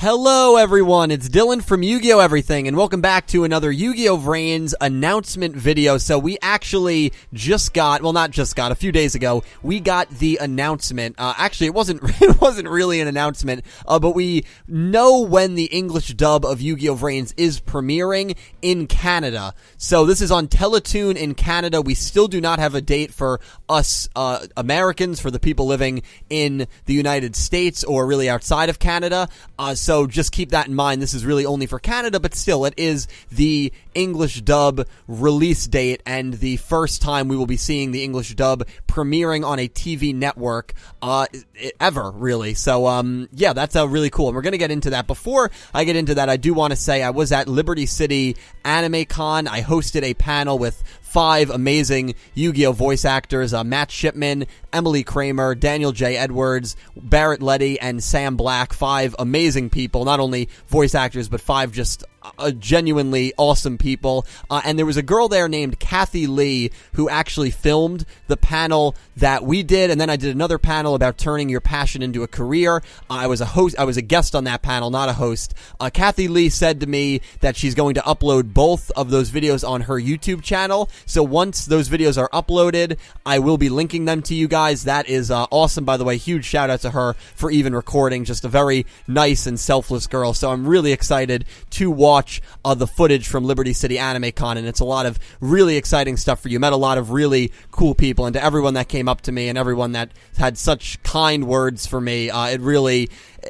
Hello everyone, it's Dylan from Yu-Gi-Oh! Everything, and welcome back to another Yu-Gi-Oh! VRains announcement video. So we actually just got, well not just got, a few days ago, we got the announcement. Actually it wasn't really an announcement, but we know when the English dub of Yu-Gi-Oh! VRains is premiering in Canada. So this is on Teletoon in Canada. We still do not have a date for us Americans, for the people living in the United States or really outside of Canada. So just keep that in mind. This is really only for Canada, but still, it is the English dub release date and the first time we will be seeing the English dub premiering on a TV network ever, really. So, yeah, that's really cool. And we're going to get into that. Before I get into that, I do want to say I was at Liberty City Anime Con. I hosted a panel with 5 amazing Yu-Gi-Oh! Voice actors, Matt Shipman, Emily Kramer, Daniel J. Edwards, Barrett Letty, and Sam Black. 5 amazing people, not only voice actors, but 5 just genuinely awesome people. And there was a girl there named Kathy Lee who actually filmed the panel that we did, and then I did another panel about turning your passion into a career. I was a guest on that panel, not a host. Kathy Lee said to me that she's going to upload both of those videos on her YouTube channel. So once those videos are uploaded, I will be linking them to you guys. That is awesome, by the way. Huge shout out to her for even recording. Just a very nice and selfless girl. So I'm really excited to watch the footage from Liberty City Anime Con, and it's a lot of really exciting stuff for you. Met a lot of really cool people, and to everyone that came up to me and everyone that had such kind words for me,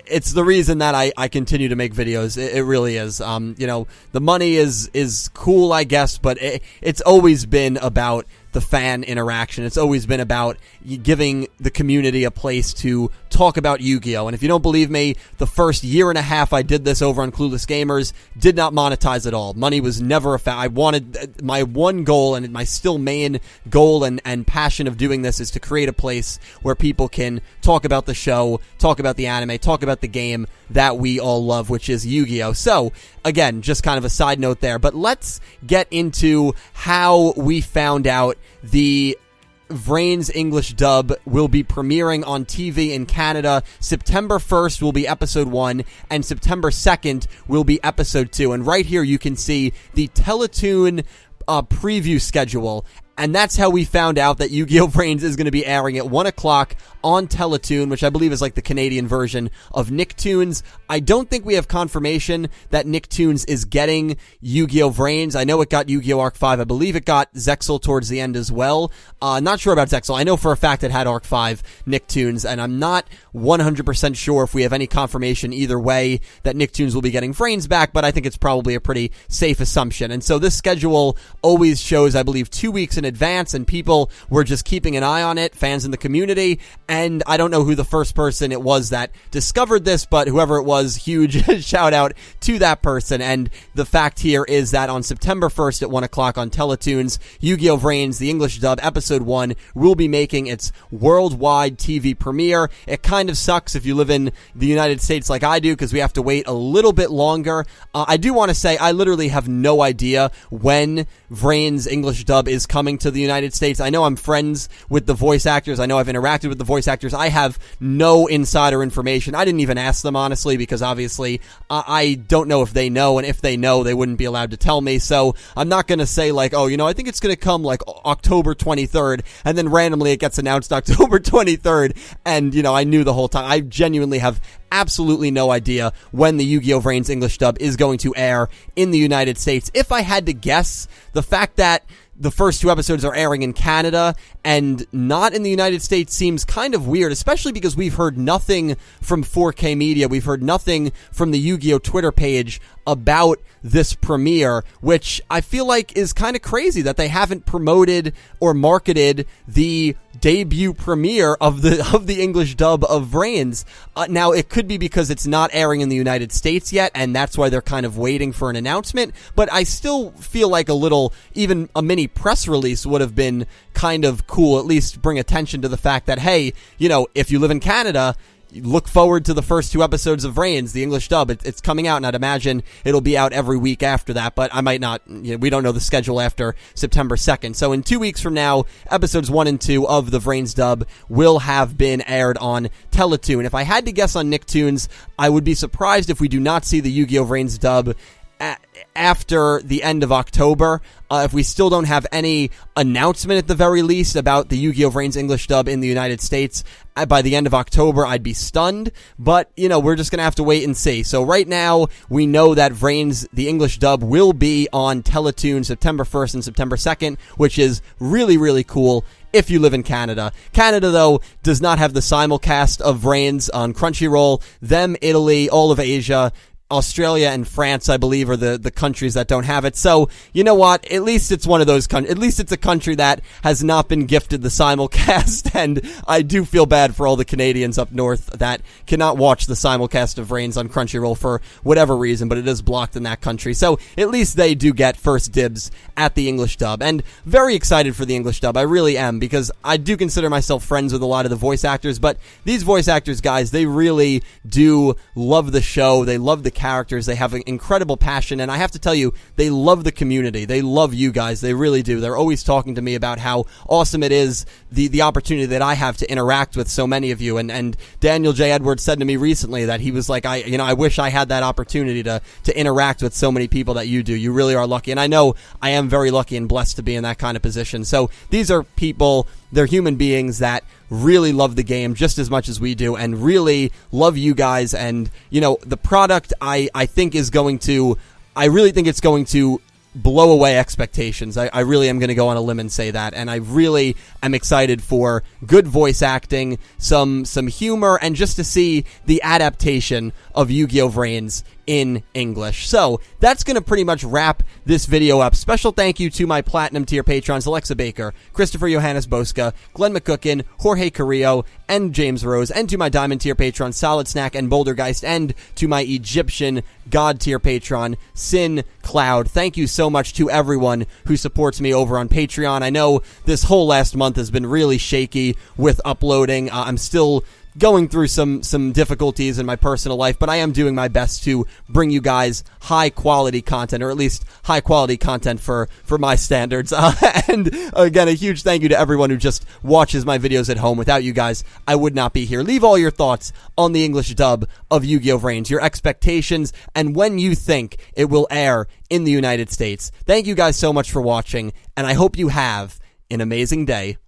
it's the reason that I continue to make videos. It really is. You know, the money is cool, I guess, but it's always been about the fan interaction. It's always been about giving the community a place to talk about Yu-Gi-Oh! And if you don't believe me, the first year and a half I did this over on Clueless Gamers did not monetize at all. Money was never a I wanted, my one goal and my still main goal and passion of doing this is to create a place where people can talk about the show, talk about the anime, talk about the game that we all love, which is Yu-Gi-Oh! So, again, just kind of a side note there, but let's get into how we found out the VRains English dub will be premiering on TV in Canada. September 1st will be episode 1, and September 2nd will be episode 2. And right here you can see the Teletoon preview schedule. And that's how we found out that Yu-Gi-Oh! VRains is going to be airing at 1 o'clock on Teletoon, which I believe is like the Canadian version of Nicktoons. I don't think we have confirmation that Nicktoons is getting Yu-Gi-Oh! VRains. I know it got Yu-Gi-Oh! Arc 5. I believe it got Zexal towards the end as well. Not sure about Zexal. I know for a fact it had Arc 5 Nicktoons, and I'm not 100% sure if we have any confirmation either way that Nicktoons will be getting VRains back, but I think it's probably a pretty safe assumption. And so this schedule always shows, I believe, 2 weeks in advance, and people were just keeping an eye on it, fans in the community, and I don't know who the first person it was that discovered this, but whoever it was, huge shout out to that person. And the fact here is that on September 1st at 1 o'clock on Teletoons, Yu-Gi-Oh! VRains, the English dub, episode 1, will be making its worldwide TV premiere. It kind of sucks if you live in the United States like I do, because we have to wait a little bit longer. I do want to say I literally have no idea when VRains English dub is coming to the United States. I know I'm friends with the voice actors. I know I've interacted with the voice actors. I have no insider information. I didn't even ask them, honestly, because obviously I don't know if they know, and if they know, they wouldn't be allowed to tell me. So I'm not going to say like, oh, you know, I think it's going to come like October 23rd, and then randomly it gets announced October 23rd, and, you know, I knew the whole time. I genuinely have absolutely no idea when the Yu-Gi-Oh! VRains English dub is going to air in the United States. If I had to guess, the fact that the first 2 episodes are airing in Canada and not in the United States seems kind of weird, especially because we've heard nothing from 4K Media. We've heard nothing from the Yu-Gi-Oh! Twitter page about this premiere, which I feel like is kind of crazy that they haven't promoted or marketed the debut premiere of the English dub of VRains. Now, it could be because it's not airing in the United States yet, and that's why they're kind of waiting for an announcement, but I still feel like even a mini press release would have been kind of cool, at least bring attention to the fact that, hey, you know, if you live in Canada, look forward to the first 2 episodes of VRains, the English dub. It's coming out, and I'd imagine it'll be out every week after that, but I might not, we don't know the schedule after September 2nd. So in 2 weeks from now, episodes 1 and 2 of the VRains dub will have been aired on Teletoon. If I had to guess on Nicktoons, I would be surprised if we do not see the Yu-Gi-Oh! VRains dub after the end of October. If we still don't have any announcement at the very least about the Yu-Gi-Oh! VRains English dub in the United States by the end of October, I'd be stunned. But, we're just going to have to wait and see. So right now, we know that VRains, the English dub, will be on Teletoon September 1st and September 2nd, which is really, really cool if you live in Canada. Canada, though, does not have the simulcast of VRains on Crunchyroll. Them, Italy, all of Asia, Australia and France, I believe, are the countries that don't have it. So, you know what? At least it's one of those countries. At least it's a country that has not been gifted the simulcast, and I do feel bad for all the Canadians up north that cannot watch the simulcast of VRains on Crunchyroll for whatever reason, but it is blocked in that country. So, at least they do get first dibs at the English dub, and very excited for the English dub. I really am, because I do consider myself friends with a lot of the voice actors, but these voice actors, guys, they really do love the show. They love the characters. They have an incredible passion, and I have to tell you, they love the community. They love you guys. They really do. They're always talking to me about how awesome it is, the opportunity that I have to interact with so many of you. And Daniel J. Edwards said to me recently that he was like, I wish I had that opportunity to interact with so many people that you do. You really are lucky, and I know I am very lucky and blessed to be in that kind of position. So these are people, they're human beings that really love the game just as much as we do, and really love you guys. And, the product, I think is going to, I really think it's going to blow away expectations. I really am going to go on a limb and say that, and I really am excited for good voice acting, some humor, and just to see the adaptation of Yu-Gi-Oh! VRains in English. So that's going to pretty much wrap this video up. Special thank you to my Platinum tier patrons, Alexa Baker, Christopher Johannes Bouska, Glen McGookin, Jorge Carrillo, and James Rose, and to my Diamond tier patrons, Soledsnak and bouldergeist, and to my Egyptian God tier patron, Syn Cloud. Thank you so much to everyone who supports me over on Patreon. I know this whole last month has been really shaky with uploading. I'm still going through some difficulties in my personal life, but I am doing my best to bring you guys high quality content, or at least high quality content for my standards. And again, a huge thank you to everyone who just watches my videos at home. Without you guys, I would not be here. Leave all your thoughts on the English dub of Yu-Gi-Oh! VRains, your expectations, and when you think it will air in the United States. Thank you guys so much for watching, and I hope you have an amazing day.